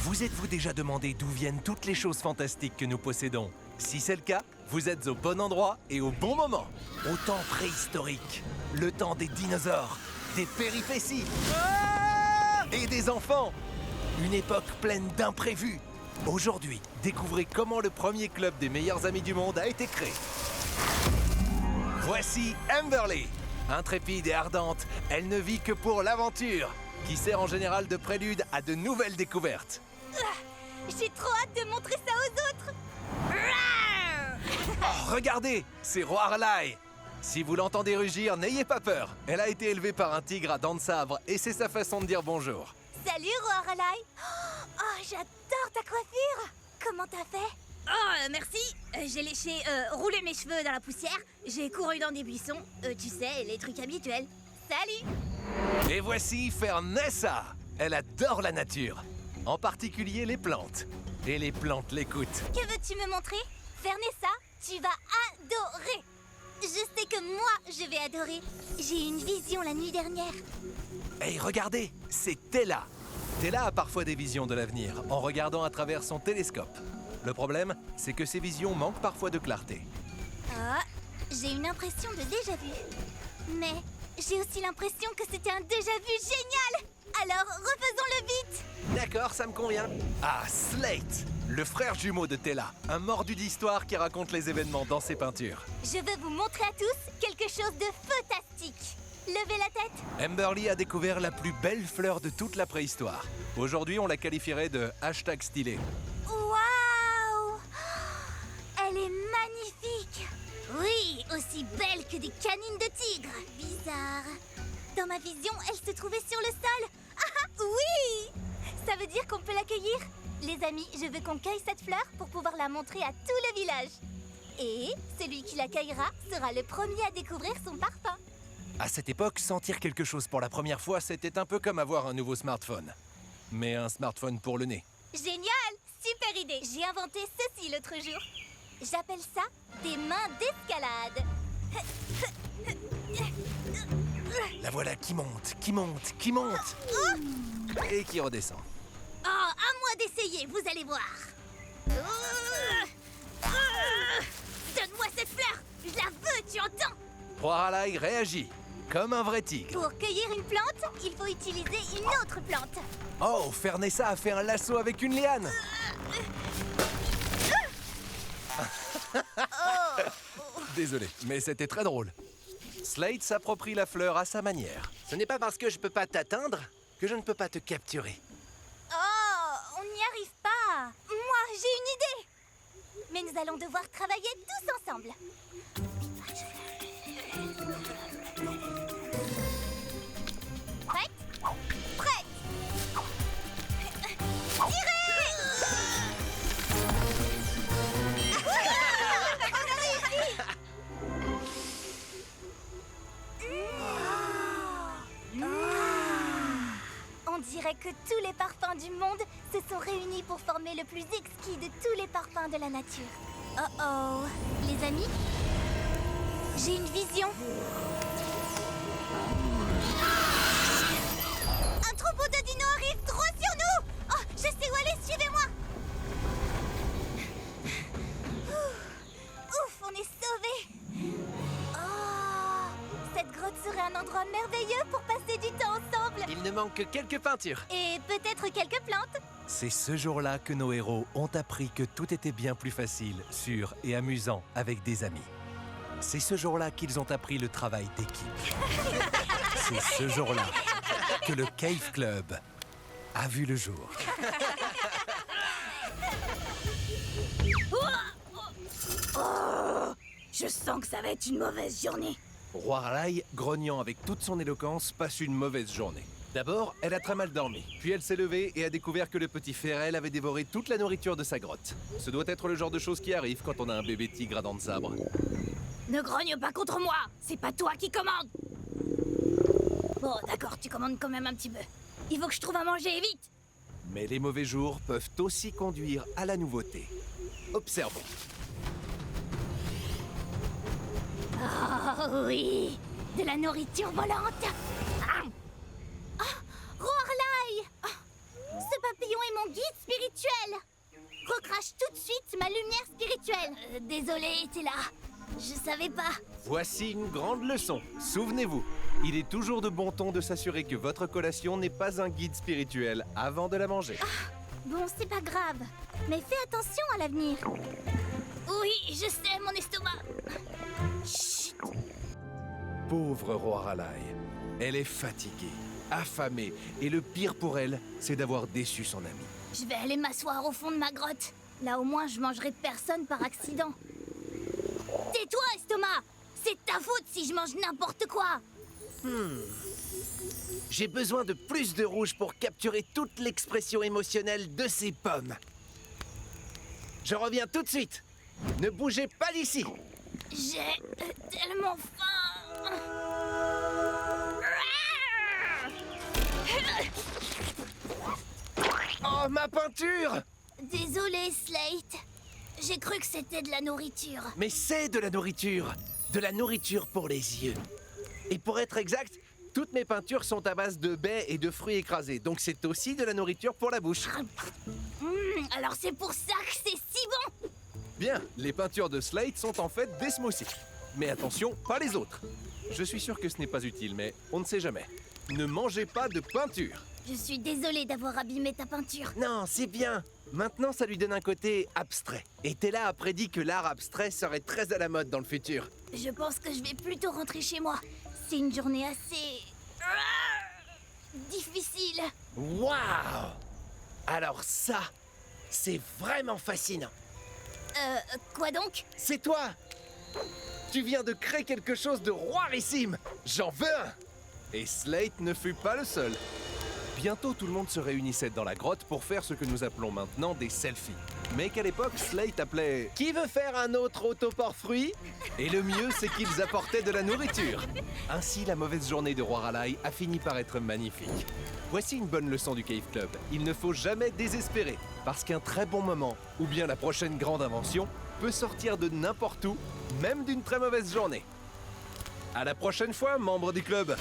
Vous êtes-vous déjà demandé d'où viennent toutes les choses fantastiques que nous possédons? Si c'est le cas, vous êtes au bon endroit et au bon moment. Au temps préhistorique, le temps des dinosaures, des péripéties et des enfants. Une époque pleine d'imprévus. Aujourd'hui, découvrez comment le premier club des meilleurs amis du monde a été créé. Voici Amberly. Intrépide et ardente, elle ne vit que pour l'aventure, qui sert en général de prélude à de nouvelles découvertes. J'ai trop hâte de montrer ça aux autres. Oh, regardez, c'est Roi-Arlai. Si vous l'entendez rugir, n'ayez pas peur. Elle a été élevée par un tigre à dents de sabre et c'est sa façon de dire bonjour. Salut, Roi-Arlai. Oh, j'adore ta coiffure. Comment t'as fait? Oh, merci. J'ai léché, roulé mes cheveux dans la poussière. J'ai couru dans des buissons. Tu sais, les trucs habituels. Salut. Et voici Fernessa. Elle adore la nature, en particulier les plantes. Et les plantes l'écoutent. Que veux-tu me montrer? Fernessa, tu vas adorer. Je sais que moi, je vais adorer. J'ai eu une vision la nuit dernière. Hey, regardez, c'est Tella. Tella a parfois des visions de l'avenir, en regardant à travers son télescope. Le problème, c'est que ces visions manquent parfois de clarté. Ah, j'ai une impression de déjà-vu. Mais j'ai aussi l'impression que c'était un déjà-vu génial. Alors, refaisons-le vite. D'accord, ça me convient. Ah, Slate, le frère jumeau de Tella, un mordu d'histoire qui raconte les événements dans ses peintures. Je veux vous montrer à tous quelque chose de fantastique. Levez la tête. Amberly a découvert la plus belle fleur de toute la préhistoire. Aujourd'hui, on la qualifierait de hashtag stylé. Waouh! Elle est magnifique. Oui, aussi belle que des canines de tigre. Bizarre. Dans ma vision, elle se trouvait sur le sol. Ah, oui! Ça veut dire qu'on peut l'accueillir? Les amis, je veux qu'on cueille cette fleur pour pouvoir la montrer à tout le village. Et celui qui l'accueillera sera le premier à découvrir son parfum. À cette époque, sentir quelque chose pour la première fois, c'était un peu comme avoir un nouveau smartphone. Mais un smartphone pour le nez. Génial! Super idée! J'ai inventé ceci l'autre jour. J'appelle ça des mains d'escalade. La voilà qui monte, qui monte, qui monte. Et qui redescend. Oh, à moi d'essayer, vous allez voir. Donne-moi cette fleur! Je la veux, tu entends? Roi-Arlai réagit, comme un vrai tigre. Pour cueillir une plante, il faut utiliser une autre plante. Oh, Fernessa a fait un lasso avec une liane. Désolé, mais c'était très drôle. Slate s'approprie la fleur à sa manière. Ce n'est pas parce que je peux pas t'atteindre que je ne peux pas te capturer. Oh, on n'y arrive pas. Moi, j'ai une idée. Mais nous allons devoir travailler tous ensemble. Prête? Prête! Tirez! On a réussi! On dirait que tous les parfums du monde se sont réunis pour former le plus exquis de tous les parfums de la nature. Oh oh! Les amis, j'ai une vision. Un troupeau de dinos arrive droit sur nous! Oh, je sais où aller, suivez-moi! Ouf, on est sauvés! Oh, cette grotte serait un endroit merveilleux pour passer du temps ensemble! Il ne manque que quelques peintures. Et peut-être quelques plantes? C'est ce jour-là que nos héros ont appris que tout était bien plus facile, sûr et amusant avec des amis. C'est ce jour-là qu'ils ont appris le travail d'équipe. C'est ce jour-là que le Cave Club a vu le jour. Je sens que ça va être une mauvaise journée. Roi-Arlai, grognant avec toute son éloquence, passe une mauvaise journée. D'abord, elle a très mal dormi. Puis elle s'est levée et a découvert que le petit Ferrel avait dévoré toute la nourriture de sa grotte. Ce doit être le genre de choses qui arrive quand on a un bébé tigre à dents de sabre. Ne grogne pas contre moi. C'est pas toi qui commande. Bon, d'accord, tu commandes quand même un petit peu. Il faut que je trouve à manger, vite. Mais les mauvais jours peuvent aussi conduire à la nouveauté. Observons. Oh oui! De la nourriture volante! Ah! Oh, Roi-Arlai! Oh, ce papillon est mon guide spirituel! arrache tout de suite ma lumière spirituelle. Désolée, t'es là. Je savais pas. Voici une grande leçon. Souvenez-vous, il est toujours de bon ton de s'assurer que votre collation n'est pas un guide spirituel avant de la manger. Bon, c'est pas grave. Mais fais attention à l'avenir. Oui, je sais, mon estomac. Chut. Pauvre Roi Ralai. Elle est fatiguée, affamée, et le pire pour elle, c'est d'avoir déçu son ami. Je vais aller m'asseoir au fond de ma grotte. Là, au moins, je mangerai personne par accident. Tais-toi, estomac. C'est ta faute si je mange n'importe quoi. J'ai besoin de plus de rouge pour capturer toute l'expression émotionnelle de ces pommes. Je reviens tout de suite. Ne bougez pas d'ici. J'ai tellement faim. Oh, ma peinture! Désolée, Slate. J'ai cru que c'était de la nourriture. Mais c'est de la nourriture. De la nourriture pour les yeux. Et pour être exact, toutes mes peintures sont à base de baies et de fruits écrasés. Donc c'est aussi de la nourriture pour la bouche. Alors c'est pour ça que c'est si bon. Bien, les peintures de Slate sont en fait des smoothies. Mais attention, pas les autres. Je suis sûr que ce n'est pas utile, mais on ne sait jamais. Ne mangez pas de peinture. Je suis désolée d'avoir abîmé ta peinture. Non, c'est bien. Maintenant, ça lui donne un côté abstrait. Et Tella a prédit que l'art abstrait serait très à la mode dans le futur. Je pense que je vais plutôt rentrer chez moi. C'est une journée assez... difficile. Waouh! Alors ça, c'est vraiment fascinant. Quoi donc? C'est toi! Tu viens de créer quelque chose de roirissime! J'en veux un! Et Slate ne fut pas le seul. Bientôt, tout le monde se réunissait dans la grotte pour faire ce que nous appelons maintenant des selfies. Mais qu'à l'époque, Slate appelait « Qui veut faire un autre autoport fruit ?» Et le mieux, c'est qu'ils apportaient de la nourriture. Ainsi, la mauvaise journée de Roi Ralai a fini par être magnifique. Voici une bonne leçon du Cave Club. Il ne faut jamais désespérer, parce qu'un très bon moment, ou bien la prochaine grande invention, peut sortir de n'importe où, même d'une très mauvaise journée. À la prochaine fois, membres du club!